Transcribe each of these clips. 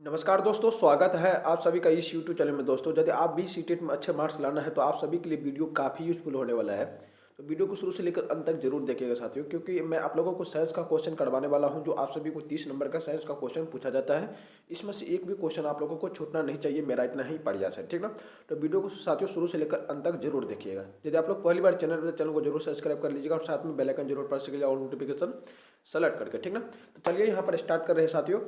नमस्कार दोस्तों, स्वागत है आप सभी का इस यूट्यूब चैनल में। दोस्तों, यदि आप भी सीटेट में अच्छे मार्क्स लाना है तो आप सभी के लिए वीडियो काफ़ी यूजफुल होने वाला है। तो वीडियो को शुरू से लेकर अंत तक जरूर देखिएगा साथियों, क्योंकि मैं आप लोगों को साइंस का क्वेश्चन करवाने वाला हूं, जो आप सभी को 30 नंबर का साइंस का क्वेश्चन पूछा जाता है। इसमें से एक भी क्वेश्चन आप लोगों को छूटना नहीं चाहिए, मेरा इतना ही प्रयास है, ठीक ना। तो वीडियो को साथियों शुरू से लेकर अंत तक जरूर देखिएगा। यदि आप लोग पहली बार चैनल को जरूर सब्सक्राइब कर लीजिएगा और साथ में बेल आइकन जरूर प्रेस कीजिएगा और नोटिफिकेशन सेलेक्ट करके, ठीक ना। तो चलिए यहाँ पर स्टार्ट कर रहे हैं साथियों।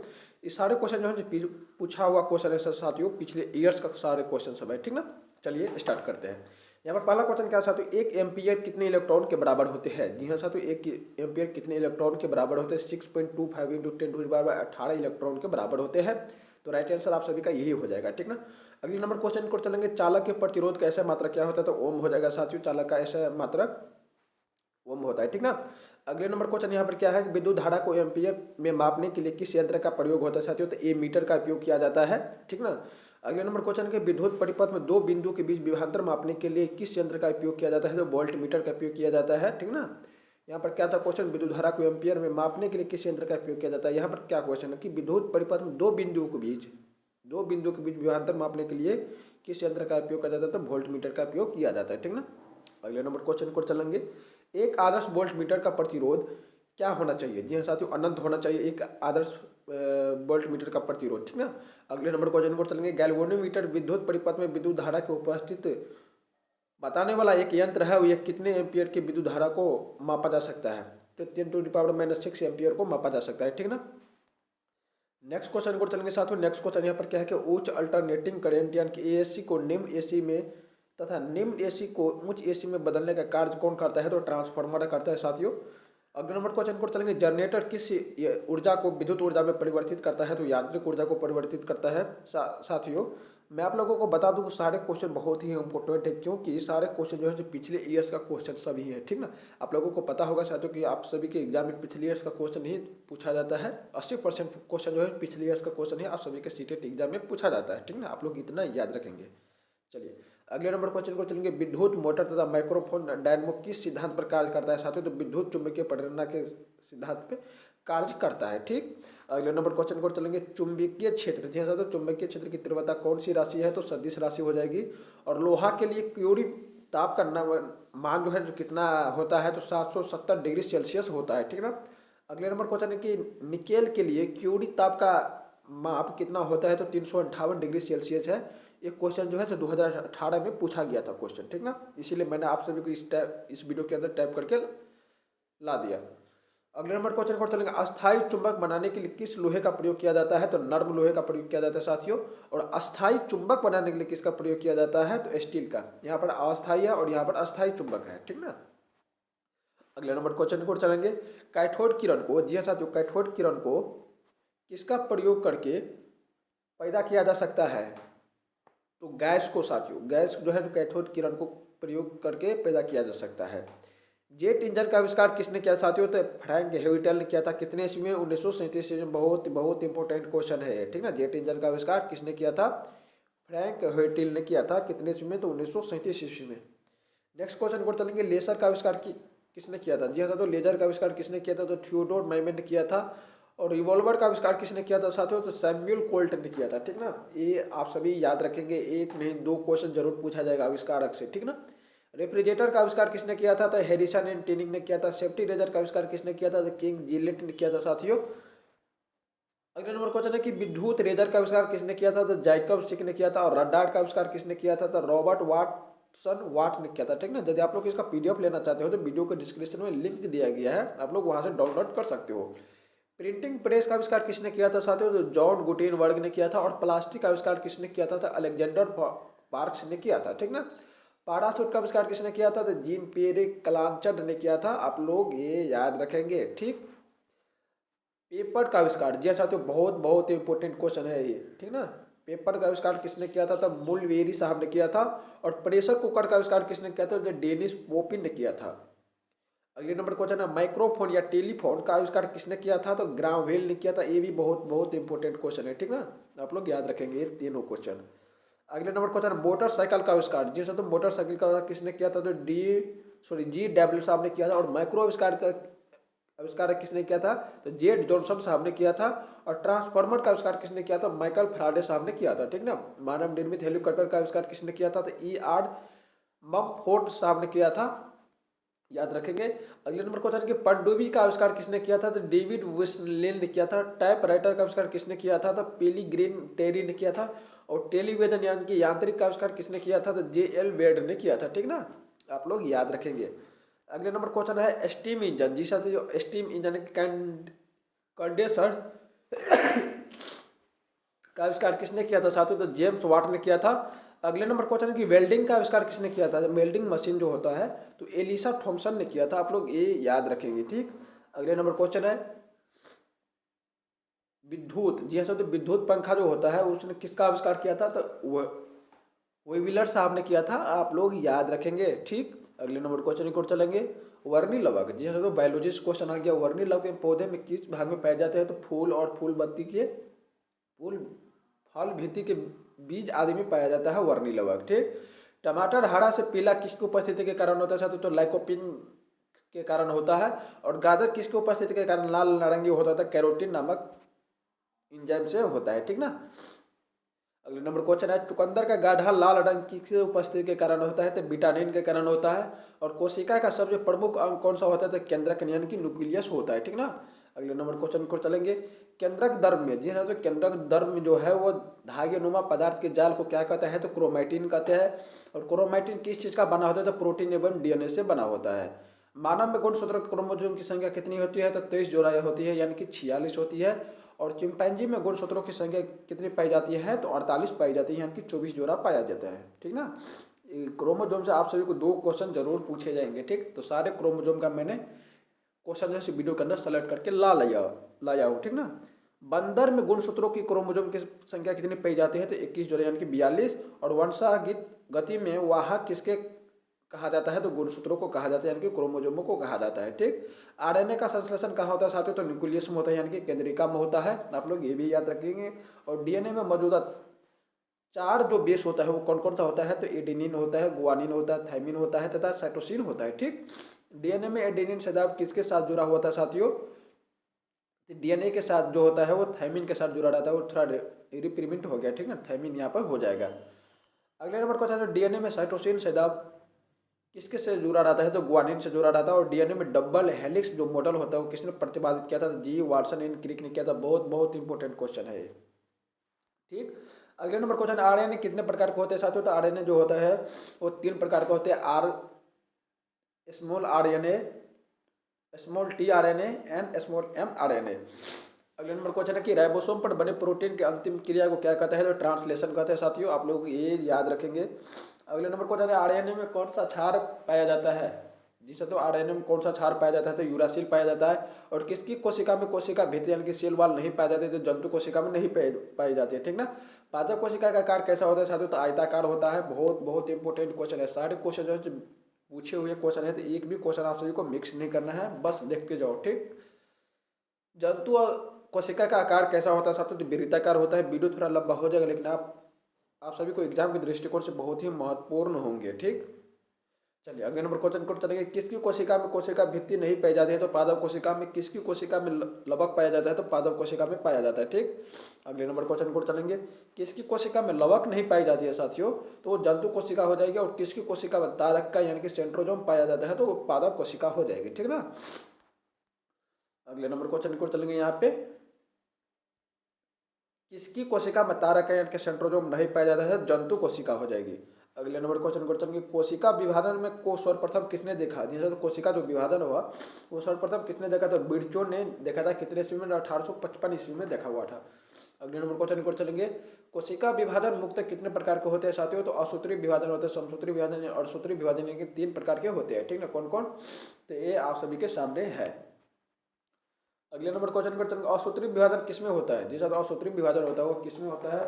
ये सारे क्वेश्चन जो है पूछा हुआ क्वेश्चन है साथियों, पिछले ईयर्स का सारे क्वेश्चन सब है, ठीक ना। चलिए स्टार्ट करते हैं। यहाँ पर पहला क्वेश्चन क्या है साथियों, एक एम्पियर कितने इलेक्ट्रॉन के बराबर होते हैं। जी हाँ साथियों, एक एम्पियर कितने इलेक्ट्रॉन के बराबर होते हैं। 6.25 इंटू 10⁻18 इलेक्ट्रॉन के बराबर होते हैं। तो राइट आंसर आप सभी का यही हो जाएगा, ठीक ना। अगले नंबर क्वेश्चन को चलेंगे, चालक के प्रतिरोध का ऐसा मात्रा क्या होता है। तो ओम हो जाएगा साथियों, चालक का ऐसा मात्रा ओम होता है, ठीक ना। अगले नंबर क्वेश्चन यहाँ पर क्या है, विद्युत धारा को एम्पियर में मापने के लिए किस यंत्र का प्रयोग होता है साथियों। तो ए मीटर का उपयोग किया जाता है, ठीक ना। अगले नंबर क्वेश्चन के विद्युत परिपथ में दो बिंदु के बीच विभवांतर मापने के लिए किस यंत्र का उपयोग किया जाता है। तो वोल्ट मीटर का उपयोग किया जाता है, ठीक ना। यहाँ पर क्या था क्वेश्चन, विद्युत धारा को एम्पियर में मापने के लिए किस यंत्र का उपयोग किया जाता है। यहाँ पर क्या क्वेश्चन है कि विद्युत परिपथ में दो बिंदुओं के बीच विभवांतर मापने के लिए किस यंत्र का उपयोग किया जाता है। तो वोल्ट मीटर का उपयोग किया जाता है, ठीक ना। अगले नंबर क्वेश्चन को चलेंगे, एक आदर्श वोल्ट मीटर का प्रतिरोध क्या होना चाहिए। जी हाँ साथियों, अनंत होना चाहिए एक आदर्श वोल्ट मीटर का प्रतिरोध, ठीक ना। अगले नंबर क्वेश्चन को चलेंगे, गैल्वेनोमीटर विद्युत परिपथ में विद्युत धारा की उपस्थित बताने वाला एक यंत्र है। यह कितने एम्पियर की विद्युत धारा को मापा जा सकता है। तो 10⁻⁻6 एम्पियर को मापा जा सकता है, ठीक ना। नेक्स्ट क्वेश्चन को चलेंगे साथियों। नेक्स्ट क्वेश्चन यहाँ पर क्या है कि उच्च अल्टरनेटिंग करंट यानी कि एएससी को निम्न एसी में तथा निम्न एसी को उच्च एसी में बदलने का कार्य कौन करता है। तो ट्रांसफार्मर करता है साथियों। अगले नंबर क्वेश्चन को चलेंगे, जनरेटर किस ऊर्जा को विद्युत ऊर्जा में परिवर्तित करता है। तो यांत्रिक ऊर्जा को परिवर्तित करता है। साथियों मैं आप लोगों को बता दूं कि सारे क्वेश्चन बहुत ही इंपॉर्टेंट है, क्योंकि सारे क्वेश्चन जो है जो पिछले ईयर्स का क्वेश्चन सभी है, ठीक ना। आप लोगों को पता होगा साथियों कि आप सभी के एग्जाम में पिछले ईयर्स का क्वेश्चन ही पूछा जाता है। 80% क्वेश्चन जो है पिछले ईयर्स का क्वेश्चन ही आप सभी के सीटेट एग्जाम में पूछा जाता है, ठीक ना। आप लोग इतना याद रखेंगे। चलिए अगले नंबर क्वेश्चन को चलेंगे, विद्युत मोटर तथा माइक्रोफोन डायनमो किस सिद्धांत पर कार्य करता है साथियों। तो विद्युत चुंबकीय प्रेरणा के सिद्धांत पे कार्य करता है, ठीक। अगले नंबर क्वेश्चन को चलेंगे, चुंबकीय क्षेत्र। जी हाँ, तो चुंबकीय क्षेत्र की तीव्रता कौन सी राशि है। तो सदिश राशि हो जाएगी। और लोहा के लिए क्यूरी ताप का मान जो है जो कितना होता है। तो 770 डिग्री सेल्सियस होता है, ठीक ना। अगले नंबर क्वेश्चन है कि निकेल के लिए क्यूरी ताप का माप कितना होता है। तो 358 डिग्री सेल्सियस है। एक क्वेश्चन जो है तो 2018 में पूछा गया था क्वेश्चन, ठीक ना। इसीलिए मैंने आप सभी को इस वीडियो के अंदर टाइप करके ला दिया। अगले नंबर क्वेश्चन पर चलेंगे, अस्थायी चुंबक बनाने के लिए किस लोहे का प्रयोग किया जाता है। तो नर्म लोहे का प्रयोग किया जाता है साथियों। और अस्थायी चुंबक बनाने के लिए किसका प्रयोग किया जाता है। तो स्टील का। यहाँ पर अस्थायी है और यहाँ पर अस्थायी चुंबक है, ठीक ना। अगले नंबर क्वेश्चन को चलेंगे, कैथोड किरण को, जी हाँ साथियों, कैथोड किरण को किसका प्रयोग करके पैदा किया जा सकता है। तो गैस को साथियों, गैस जो है तो कैथोड किरण को प्रयोग करके पैदा किया जा सकता है। जेट इंजन का आविष्कार किसने किया साथियों। तो फ्रैंक हेविटल ने किया था। कितने ईस्वी में। 1937 ईस्वी में। बहुत बहुत इंपॉर्टेंट क्वेश्चन है, ठीक ना। जेट इंजन का आविष्कार किसने किया था। फ्रैंक हेविटल ने किया था। कितने ईस्वी में। तो 1937 ईस्वी में। नेक्स्ट क्वेश्चन को चलेंगे, लेजर का आविष्कार किसने किया था। जी हाँ, तो लेजर का आविष्कार किसने किया था। तो थियोडोर मैमन ने किया था। और रिवॉल्वर का आविष्कार किसने किया था साथियों। तो सैमुअल कोल्ट ने किया था, ठीक ना। ये आप सभी याद रखेंगे, एक नहीं दो क्वेश्चन जरूर पूछा जाएगा आविष्कारक से, ठीक ना। रेफ्रिजरेटर का आविष्कार किसने किया था। तो हैरिसन एंड टिनिंग ने किया था। सेफ्टी रेजर का आविष्कार किसने किया था। तो किंग जिलेट ने किया था साथियों। अगला नंबर क्वेश्चन है कि विद्युत रेजर का आविष्कार किसने किया था। तो जैकब सिक ने किया था। और रडार का आविष्कार किसने किया था। तो रॉबर्ट वाट ने किया था, ठीक ना। यदि आप लोग इसका पीडीएफ लेना चाहते हो तो वीडियो के डिस्क्रिप्शन में लिंक दिया गया है, आप लोग वहां से डाउनलोड कर सकते हो। प्रिंटिंग प्रेस का आविष्कार किसने किया था साथियों। तो जॉन गुटेनबर्ग ने किया था। और प्लास्टिक का आविष्कार किसने किया था। तो अलेक्जेंडर पार्क्स ने किया था, ठीक ना। पैराशूट का आविष्कार किसने किया था। तो जीन पियरे क्लांचर ने किया था। आप लोग ये याद रखेंगे, ठीक। पेपर का आविष्कार, जी साथियों, बहुत बहुत इंपॉर्टेंट क्वेश्चन है ये, ठीक ना। पेपर का आविष्कार किसने किया था। तब मुलवेरी साहब ने किया था। और प्रेशर कुकर का आविष्कार किसने किया था। तो डेनिस पोपिन ने किया था। अगले नंबर क्वेश्चन है, माइक्रोफोन या टेलीफोन का आविष्कार किसने किया था। तो ग्रामवेल ने किया था। ये भी बहुत बहुत इंपॉर्टेंट क्वेश्चन है, ठीक ना। आप लोग याद रखेंगे ये तीनों क्वेश्चन। अगले नंबर क्वेश्चन, मोटरसाइकिल का आविष्कार, जी सर, तो मोटरसाइकिल का किसने किया था। तो जी डब्ल्यू साहब ने किया था। और माइक्रो आविष्कार का आविष्कार किसने किया था? तो जेड जॉनसन साहब ने किया था। और ट्रांसफार्मर का आविष्कार किसने किया था? माइकल फैराडे साहब ने किया था, ठीक ना। मानव निर्मित हेलीकॉप्टर का आविष्कार किसने किया था? तो ई आर ममफोर्ड साहब ने किया था, याद रखेंगे। अगले नंबर क्वेश्चन है कि पनडुब्बी का आविष्कार किसने किया था? तो डेविड विस्लेन ने किया था। टाइप राइटर का आविष्कार किसने किया था? तो पेलिग्रीन टेरी ने किया था। और टेलीविजन यानी कि यांत्रिक का आविष्कार किसने किया था? तो जे एल वेड ने किया था, ठीक ना। आप लोग याद रखेंगे। अगले नंबर क्वेश्चन है स्टीम इंजन, जिस साथ जो स्टीम इंजन कंडेंसर का आविष्कार किसने किया था साथियों? तो जेम्स वाट ने किया था। अगले नंबर क्वेश्चन है कि वेल्डिंग का आविष्कार किसने किया था? वेल्डिंग मशीन जो होता है तो एलिसा थॉमसन ने किया था। आप लोग ये याद रखेंगे, ठीक। अगले नंबर क्वेश्चन है विद्युत, जी हाँ, तो विद्युत पंखा जो होता है उसने किसका आविष्कार किया था? तो वेविलर साहब ने किया था। आप लोग याद रखेंगे, ठीक। अगले नंबर क्वेश्चन की ओर चलेंगे। वर्णी लवक, जी हाँ, तो बायोलॉजिस्ट क्वेश्चन आ गया। वर्णी लवक के पौधे में किस भाग में पाए जाते हैं? तो फूल और फूल बत्ती के फूल फल भित्ति के बीज आदि में पाया जाता है वर्णी लवक, ठीक। टमाटर हरा से पीला किसकी उपस्थिति के कारण होता है साथियों? तो लाइकोपिन के कारण होता है। और गाजर किसकी उपस्थिति के कारण लाल नारंगी होता है? कैरोटीन नामक इंजाइम से होता है, ठीक ना। अगले नंबर क्वेश्चन है चुकंदर का गाढ़ा लाल रंग किसके उपस्थिति के कारण होता है? तो विटामिन के कारण होता है। और कोशिका का सबसे प्रमुख अंग कौन सा होता है? तो केंद्रक यानी कि न्यूक्लियस होता है, ठीक ना। अगले नंबर क्वेश्चन को चलेंगे। केंद्रक दर्भ में, जी हाँ, तो केंद्रक दर्भ में जो है वो धागे नुमा पदार्थ के जाल को क्या कहता है? तो क्रोमैटिन कहते हैं। और क्रोमैटिन किस चीज का बना होता है? तो प्रोटीन एवं डीएनए से बना होता है। मानव में गुणसूत्र क्रोमोसोम की संख्या कितनी होती है? तो 23 जोड़ा होती है, यानी कि 46 होती है। और चिंपैंजी में गुणसूत्रों की संख्या कितनी पाई जाती है? तो 48 पाई जाती है, यानी कि 24 जोड़ा पाया जाता है, ठीक ना। क्रोमोसोम से आप सभी को 2 क्वेश्चन जरूर पूछे जाएंगे, ठीक। तो सारे क्रोमोसोम का मैंने क्वेश्चन जैसे वीडियो के अंदर सेलेक्ट करके लाया हूँ, ठीक ना। बंदर में गुणसूत्रों की क्रोमोसोम की संख्या कितनी पाई जाती है? तो 21 जोड़े, यानी कि 42। और वंशागत गति में वाहक किसके कहा जाता है? तो गुणसूत्रों को कहा जाता है, यानी कि क्रोमोसोमों को कहा जाता है, ठीक। आरएनए का संश्लेषण कहाँ होता है साथियों? तो न्यूक्लियस में होता है, यानी कि केंद्रिका में होता है। आप लोग ये भी याद रखेंगे। और डीएनए में मौजूदा 4 जो बेस होता है वो कौन कौन सा होता है? तो एडेनिन होता है, गुआनिन होता है, थाइमिन होता है तथा साइटोसिन होता है, ठीक। डीएनए में एडेनिन सदैव किसके साथ जुड़ा हुआ था साथियों? डीएनए के साथ जो होता है वो थाइमिन के साथ जुड़ा रहता है। वो थोड़ा रिप्रीमेंट हो गया, ठीक है, थाइमिन यहाँ पर हो जाएगा। अगले नंबर क्वेश्चन है डीएनए में साइटोसिन सदैव किसके से जुड़ा रहता है? तो गुआनिन से जुड़ा रहता है। और डीएनए में डबल हेलिक्स जो मॉडल होता है वो किसने प्रतिपादित किया था? तो जी वाटसन एंड क्रिक ने किया था। बहुत बहुत इंपॉर्टेंट क्वेश्चन है ये, ठीक। अगले नंबर क्वेश्चन आरएनए कितने प्रकार के होते हैं साथियों? तो आरएनए जो होता है वो 3 प्रकार के होते हैं। Small RNA, small t RNA and small m RNA. अगले नंबर क्वेश्चन है कि राइबोसोम पर बने प्रोटीन की अंतिम क्रिया को क्या कहते हैं? तो ट्रांसलेशन कहते हैं साथियों। आप लोग ये याद रखेंगे। अगले नंबर क्वेश्चन है आरएनए में कौन सा क्षार पाया जाता है? जिसे तो आरएनए में कौन सा क्षार पाया जाता है? तो यूरासिल पाया जाता है। और किसकी कोशिका में कोशिका भित्ति यानी कि सेल वॉल नहीं पाया जाता है? तो जंतु कोशिका में नहीं पाई जाती है, ठीक ना। पादप कोशिका का आकार कैसा होता है साथियों? तो आयताकार होता है। बहुत बहुत इंपॉर्टेंट क्वेश्चन है। सारे क्वेश्चन जो पूछे हुए क्वेश्चन है, तो एक भी क्वेश्चन आप सभी को मिक्स नहीं करना है, बस देखते जाओ, ठीक। जंतु कोशिका का आकार कैसा होता है साथियों? तो वृत्ताकार होता है। वीडियो थोड़ा लंबा हो जाएगा, लेकिन आप सभी को एग्जाम के दृष्टिकोण से बहुत ही महत्वपूर्ण होंगे, ठीक। चलिए अगले नंबर क्वेश्चन को चलेंगे। किसकी कोशिका में कोशिका भित्ति नहीं पाई जाती है? तो पादप कोशिका में। किसकी कोशिका में लवक पाया जाता है? तो पादप कोशिका में पाया जाता है, ठीक। अगले नंबर क्वेश्चन को चलेंगे। किसकी कोशिका में लवक नहीं पाई जाती है साथियों? तो वो जंतु कोशिका हो जाएगी। और किसकी कोशिका में तारक का यानी कि सेंट्रोजोम पाया जाता है? तो वो पादप कोशिका हो जाएगी, ठीक ना। अगले नंबर क्वेश्चन को चलेंगे। यहाँ पे किसकी कोशिका में तारक यानी कि सेंट्रोजोम नहीं पाया जाता है? जंतु कोशिका हो जाएगी। अगले नंबर क्वेश्चन क्वेश्चन की कोशिका विभाजन में को सर्वप्रथम किसने देखा? जैसे तो कोशिका जो विभाजन हुआ वो सर्वप्रथम किसने देखा? तो बिरचो ने देखा था। कितने ईस्वी में? 1855 ईस्वी में देखा हुआ था। अगले नंबर क्वेश्चन को चलेंगे। कोशिका विभाजन मुक्त कितने प्रकार के होते हैं साथियों? तो असूत्री विभाजन होते हैं, समसूत्री विभाजन और सूत्री विभाजन के 3 प्रकार के होते हैं, ठीक ना। कौन कौन? तो ये आप सभी के सामने है। अगले नंबर क्वेश्चन क्वेश्चन असूत्री विभाजन किसमें होता है? जिस असूत्री विभाजन होता है वो किसमें होता है?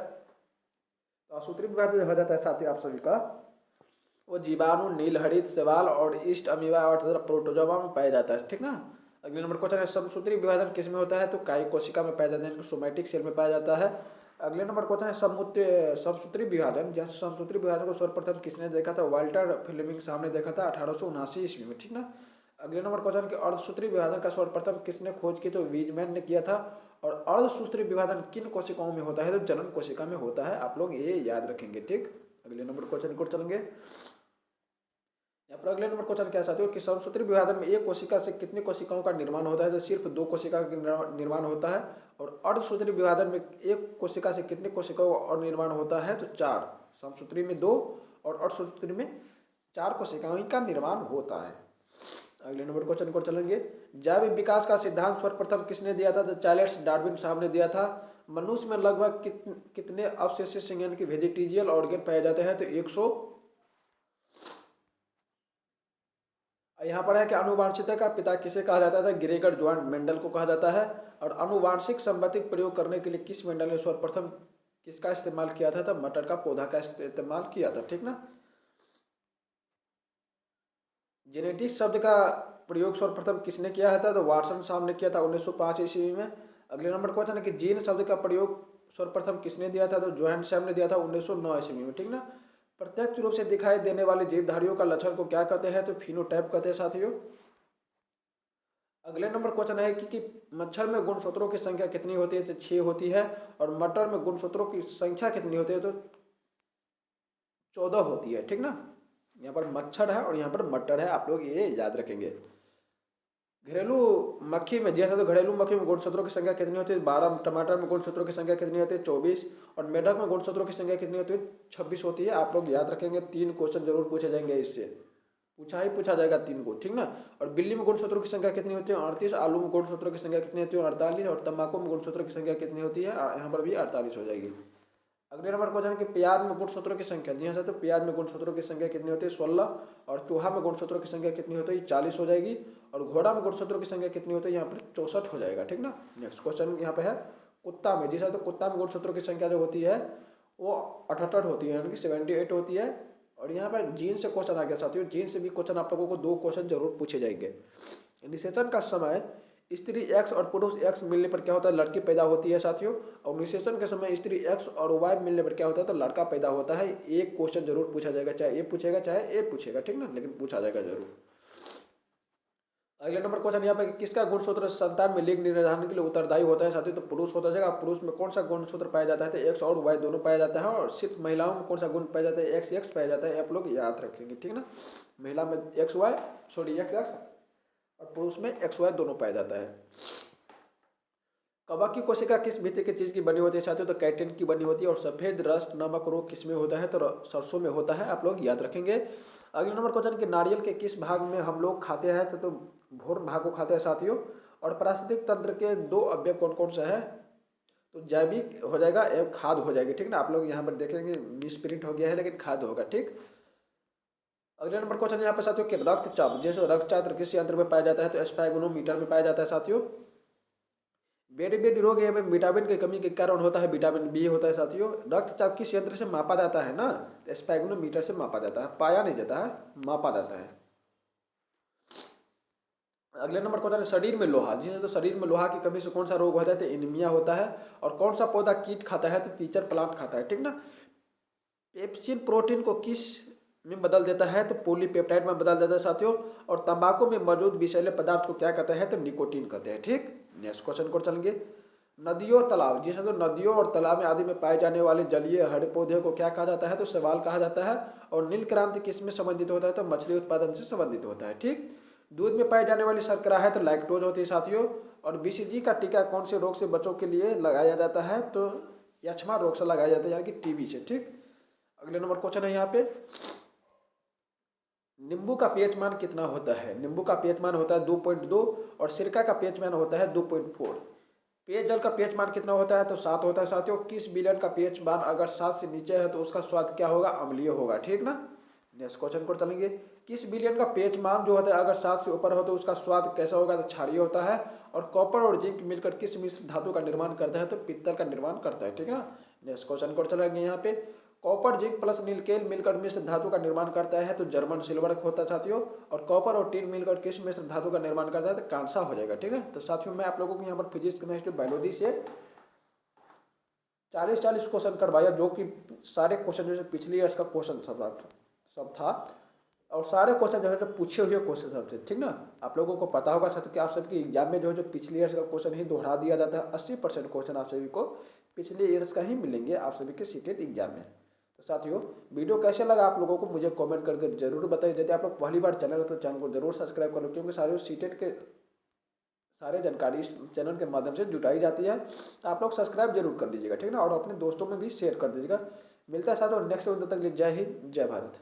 तो असूत्री विभाजन हो जाता है साथियों आप सभी का वो जीवाणु, नीलहरित शैवाल और ईस्ट अमीबा और प्रोटोजोआ में पाया जाता है, ठीक ना। अगले नंबर क्वेश्चन है समसूत्री विभाजन किसमें होता है? तो कायी कोशिका में पाया जाता है, सोमैटिक सेल में पाया जाता है। अगले नंबर क्वेश्चन है समसूत्री विभाजन। जैसे समसूत्री विभाजन को सर्वप्रथम किसने देखा था? वाल्टर फ्लेमिंग साहब ने देखा था 1879 ईस्वी में, ठीक ना। अगले नंबर क्वेश्चन के अर्धसूत्री विभाजन का सर्वप्रथम किसने खोज की? तो वीजमैन ने किया था। और अर्धसूत्री विभाजन किन कोशिकाओं में होता है? तो जनन कोशिका में होता है। आप लोग ये याद रखेंगे, ठीक। अगले नंबर क्वेश्चन को चलेंगे। यहाँ पर अगले नंबर क्वेश्चन क्या चाहते हो कि समसूत्री विभाजन में एक कोशिका से कितनी कोशिकाओं का निर्माण होता है? तो सिर्फ 2 कोशिका का निर्माण होता है। और अर्धसूत्री विभाजन में एक कोशिका से कितनी कोशिकाओं का और निर्माण होता है? तो 4। समसूत्री में 2 और अर्धसूत्री में 4 कोशिकाओं का निर्माण होता है। अगले नंबर क्वेश्चन को चलेंगे। जैविक विकास का सिद्धांत सर्वप्रथम किसने दिया था? तो चार्ल्स डार्विन साहब ने दिया था। मनुष्य में लगभग कितने अवशेषित संज्ञान के वेजिटेरियल ऑर्गन पाए जाते हैं? तो 100। यहाँ पर है कि आनुवांशिकता का पिता किसे कहा जाता था? ग्रेगर जॉन मेंडल को कहा जाता है। और आनुवांशिक संपत्ति प्रयोग करने के लिए किस मेंडल ने सर्वप्रथम किसका इस्तेमाल किया था? तो मटर का पौधा का इस्तेमाल किया था, ठीक ना। जेनेटिक्स शब्द का प्रयोग सर्वप्रथम किसने किया था? तो वाटसन साहब ने किया था 1905 ईस्वी में। अगले नंबर क्वेश्चन है कि जीन शब्द का प्रयोग सर्वप्रथम किसने दिया था? तो जोहान सैम ने दिया था 1909 ईस्वी में, ठीक ना। प्रत्यक्ष रूप से दिखाई देने वाले जीवधारियों का लक्षण को क्या कहते हैं? तो फिनोटाइप कहते हैं साथियों। अगले नंबर क्वेश्चन है कि मच्छर में गुणसूत्रों की संख्या कितनी होती है? तो 6 होती है। और मटर में गुणसूत्रों की संख्या कितनी होती है? तो 14 होती है, ठीक ना। यहाँ पर मच्छर है और यहाँ पर मटर है, आप लोग ये याद रखेंगे। घरेलू मक्खी में जैसा, तो घरेलू मक्खी में गुणसूत्रों की संख्या कितनी होती है? 12। टमाटर में गुणसूत्रों की संख्या कितनी होती है? 24। और मेढक में गुणसूत्रों की संख्या कितनी होती है? 26 होती है। आप लोग याद रखेंगे, 3 क्वेश्चन जरूर पूछे जाएंगे इससे, पूछा जाएगा 3 को, ठीक ना। और बिल्ली में गुणसूत्रों की संख्या कितनी होती है? 38। आलू में गुणसूत्रों की संख्या कितनी होती है? 48। और तंबाकू में गुणसूत्रों की संख्या कितनी होती है? यहाँ पर भी 48 हो जाएगी। अगले नंबर क्वेश्चन है कि प्याज में गुणसूत्रों की संख्या, जी हाँ सर, तो प्याज में गुणसूत्रों की संख्या कितनी होती है? 16। और चूहा में गुणसूत्रों की संख्या कितनी होती है? 40 हो जाएगी। और घोड़ा में गुणसूत्रों की संख्या कितनी होती है? यहाँ पर 64 हो जाएगा, ठीक ना। नेक्स्ट क्वेश्चन यहाँ पे है कुत्ता में, जी सर, तो कुत्ता में गुणसूत्रों की संख्या जो होती है वो 78 होती है, यानी कि 78 होती है। और यहाँ पर जीन से क्वेश्चन आ गया साथियों। जीन से भी क्वेश्चन आप लोगों को 2 क्वेश्चन जरूर पूछे जाएंगे। निषेचन का समय स्त्री एक्स और पुरुष एक्स मिलने पर क्या होता है? लड़की पैदा होती है साथियों। और निषेचन के समय स्त्री एक्स और वाई मिलने पर क्या होता है? तो लड़का पैदा होता है। एक क्वेश्चन जरूर पूछा जाएगा, चाहे ये पूछेगा चाहे ये पूछेगा, ठीक ना, लेकिन पूछा जाएगा जरूर। अगले नंबर क्वेश्चन यहाँ पे किसका गुणसूत्र संतान में लिंग निर्धारण के लिए उत्तरदायी होता है साथियों? तो पुरुष होता जाएगा। पुरुष में कौन सा गुणसूत्र पाया जाता है? तो एक्स और वाई दोनों पाया जाता है। और सिर्फ महिलाओं में कौन सा गुण पाया जाता है? एक्स एक्स पाया जाता है। आप लोग याद रखेंगे, ठीक ना। महिला में X Y, sorry X X, और पुरुष में एक्स वाई दोनों पाया जाता है। कवक की कोशिका किस भित्ति की चीज की बनी होती है साथियों? तो कैटिन की बनी होती है। और सफेद रस्ट नामक रोग किस में होता है? तो सरसों में होता है। आप लोग याद रखेंगे। अगले नंबर क्वेश्चन कि नारियल के किस भाग में हम लोग खाते हैं? तो भ्रूण भाग को खाते हैं साथियों। और पारिस्थितिक तंत्र के 2 अवयव कौन कौन सा है? तो जैविक हो जाएगा एवं खाद हो जाएगी, ठीक ना। आप लोग यहाँ पर देखेंगे मिसप्रिंट हो गया है, लेकिन खाद होगा, ठीक। अगले नंबर क्वेश्चन यहाँ पर साथियों कि रक्तचाप, जैसे रक्तचाप किस यंत्र में पाया जाता है? तो स्फैगोमीटर में पाया जाता है साथियों। बेडी रोग में विटामिन की कमी के कारण होता है, विटामिन बी होता है साथियों। रक्तचाप किस यंत्र से मापा जाता है ना? स्फैगोमीटर से मापा जाता है, पाया नहीं जाता है, मापा जाता है। अगले नंबर क्वेश्चन है शरीर में लोहा, जिसे तो शरीर में लोहा की कमी से कौन सा रोग होता है? तो एनीमिया होता है। और कौन सा पौधा कीट खाता है? तो टीचर प्लांट खाता है, ठीक ना। पेप्सिन प्रोटीन को किस में बदल देता है? तो पॉलीपेप्टाइड में बदल देता है साथियों। और तंबाकू में मौजूद विषैले पदार्थ को क्या कहते हैं? तो निकोटीन कहते हैं, ठीक। नेक्स्ट क्वेश्चन को चलेंगे। नदियों तालाब, जिसे तो नदियों और तालाब में आदि में पाए जाने वाले जलीय हरे पौधे को क्या कहा जाता है? तो शैवाल कहा जाता है। और नील क्रांति किस में संबंधित होता है? तो मछली उत्पादन से संबंधित होता है, ठीक। दूध में पाई जाने वाली शर्करा है तो लैक्टोज होती है साथियों। और बीसीजी का टीका कौन से रोग से बच्चों के लिए लगाया जाता है? तो यक्ष्मा रोग से लगाया जाता है, यानी कि टीबी से, ठीक। अगले नंबर क्वेश्चन है यहाँ पे नींबू का पीएच मान कितना होता है? नींबू का पीएच मान होता है 2.2। और सिरका का पीएच मान होता है 2.4। पेयजल का पीएच मान कितना होता है? तो 7 होता है साथियों। किस विलयन का पीएच मान अगर 7 से नीचे है तो उसका स्वाद क्या होगा? अम्लीय होगा, ठीक ना। नेक्स्ट क्वेश्चन को चलेंगे। किस विलयन का पीएच मान जो होता है अगर 7 से ऊपर हो तो उसका स्वाद कैसा होगा? तो क्षारीय होता है। और कॉपर और जिंक मिलकर किस मिश्र धातु का निर्माण करता है? तो पित्तल का निर्माण करता है, ठीक है ना। नेक्स्ट क्वेश्चन को चलेंगे यहाँ पे कॉपर जिंक प्लस निकेल मिलकर मिश्र धातु का निर्माण करता है तो जर्मन सिल्वर होता है साथियों। और कॉपर और टिन मिलकर किस मिश्र धातु का निर्माण करता है? तो कांसा हो जाएगा, ठीक है। तो साथियों मैं आप लोगों को यहाँ पर फिजिक्स केमिस्ट्री बायोलॉजी से 40 क्वेश्चन करवाया, जो कि सारे क्वेश्चन जैसे पिछले ईयर्स का क्वेश्चन सब था। और सारे क्वेश्चन जो है जो पूछे हुए क्वेश्चन सबसे, ठीक ना। आप लोगों को पता होगा साथ कि आप सबकी एग्जाम में जो है जो पिछले ईयर्स का क्वेश्चन ही दोहरा दिया जाता है। 80% क्वेश्चन आप सभी को पिछले ईयर्स का ही मिलेंगे आप सभी के सीटेट एग्जाम में। तो साथियों, वीडियो कैसे लगा आप लोगों को मुझे कमेंट करके जरूर बताइए। यदि आप लोग पहली बार चैनल हो तो चैनल को जरूर सब्सक्राइब कर लो, क्योंकि सारे सीटेट के सारे जानकारी इस चैनल के माध्यम से जुटाई जाती है। तो आप लोग सब्सक्राइब जरूर कर लीजिएगा, ठीक ना, और अपने दोस्तों में भी शेयर कर दीजिएगा। मिलता है साथियों नेक्स्ट वीडियो, तक के लिए जय हिंद जय भारत।